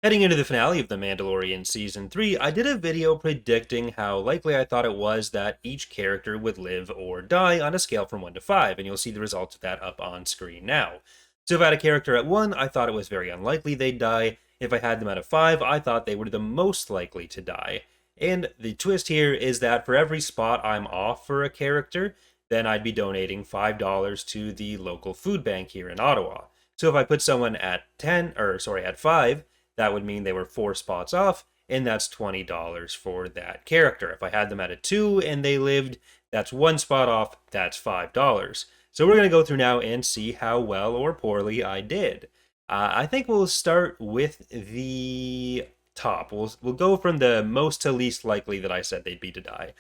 Heading into the finale of The Mandalorian Season 3, I did a video predicting how likely I thought it was that each character would live or die on a scale from 1 to 5, and you'll see the results of that up on screen now. So if I had a character at 1, I thought it was very unlikely they'd die. If I had them at a 5, I thought they were the most likely to die. And the twist here is that for every spot I'm off for a character, then I'd be donating $5 to the local food bank here in Ottawa. So if I put someone at at 5, that would mean they were 4 spots off, and that's $20 for that character. If I had them at a 2 and they lived, that's 1 spot off, that's $5. So we're going to go through now and see how well or poorly I did. I think we'll start with the top. We'll go from the most to least likely that I said they'd be to die.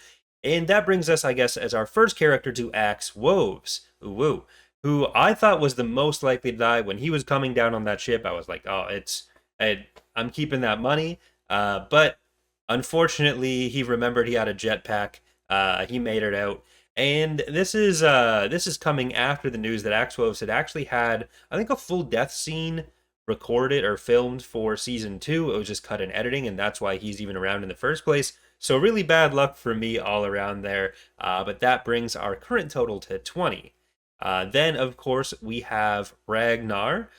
And that brings us, I guess, as our first character to Axe Woves. Woo, who I thought was the most likely to die. When he was coming down on that ship, I was like, oh, I'm keeping that money. But unfortunately, he remembered he had a jetpack. He made it out. And this is coming after the news that Axwolves had actually had, I think, a full death scene recorded or filmed for season 2. It was just cut in editing, and that's why he's even around in the first place. So really bad luck for me all around there. But that brings our current total to 20. Then, of course, we have Ragnar.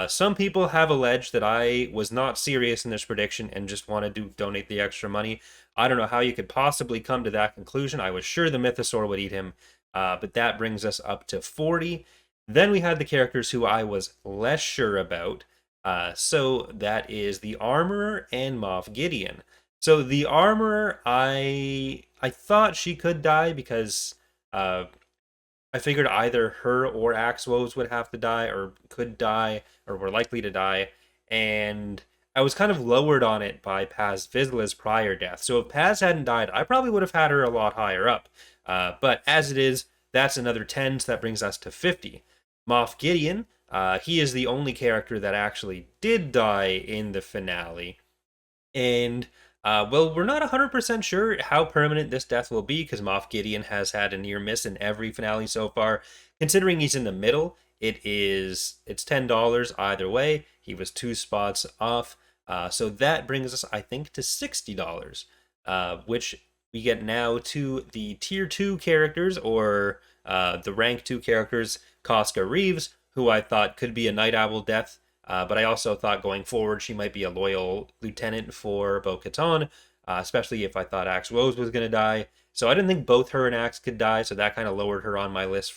Some people have alleged that I was not serious in this prediction and just wanted to donate the extra money. I don't know how you could possibly come to that conclusion. I was sure the Mythosaur would eat him, but that brings us up to 40. Then we had the characters who I was less sure about. So that is the Armorer and Moff Gideon. So the Armorer, I thought she could die because I figured either her or Axe Woves would have to die, or could die, or were likely to die. And I was kind of lowered on it by Paz Vizsla's prior death. So if Paz hadn't died, I probably would have had her a lot higher up. But as it is, that's another 10, so that brings us to 50. Moff Gideon, he is the only character that actually did die in the finale. And well, we're not 100% sure how permanent this death will be because Moff Gideon has had a near miss in every finale so far. Considering he's in the middle, it's $10 either way. He was 2 spots off. So that brings us, I think, to $60, which we get now to the tier 2 characters, or the rank 2 characters, Casca Reeves, who I thought could be a Night Owl death. But I also thought going forward she might be a loyal lieutenant for Bo-Katan, especially if I thought Axe Rose was going to die. So I didn't think both her and Axe could die, so that kind of lowered her on my list.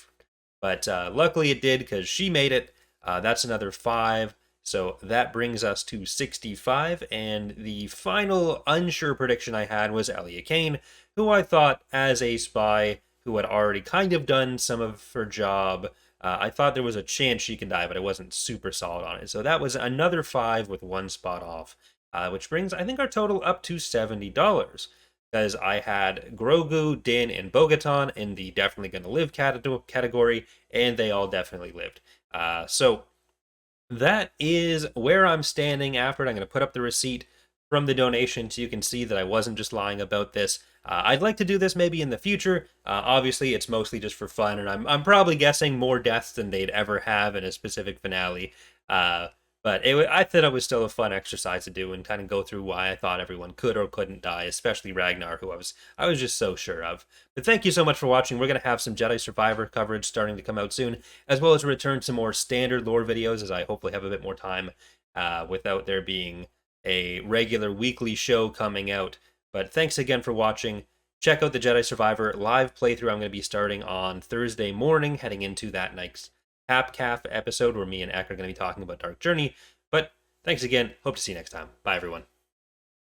But luckily it did because she made it. That's another 5. So that brings us to 65. And the final unsure prediction I had was Elia Kane, who I thought as a spy who had already kind of done some of her job. I thought there was a chance she can die, but I wasn't super solid on it. So that was another 5 with 1 spot off, which brings, I think, our total up to $70. Because I had Grogu, Din, and Bo-Katan in the definitely gonna live category, and they all definitely lived. So that is where I'm standing after it. I'm going to put up the receipt from the donation so you can see that I wasn't just lying about this. I'd like to do this maybe in the future. Obviously, it's mostly just for fun, and I'm probably guessing more deaths than they'd ever have in a specific finale. But I thought it was still a fun exercise to do and kind of go through why I thought everyone could or couldn't die, especially Ragnar, who I was just so sure of. But thank you so much for watching. We're going to have some Jedi Survivor coverage starting to come out soon, as well as return to more standard lore videos, as I hopefully have a bit more time without there being a regular weekly show coming out. But thanks again for watching. Check out the Jedi Survivor live playthrough I'm going to be starting on Thursday morning, heading into that night's Capcaf episode where me and Eck are going to be talking about Dark Journey. But thanks again. Hope to see you next time. Bye, everyone.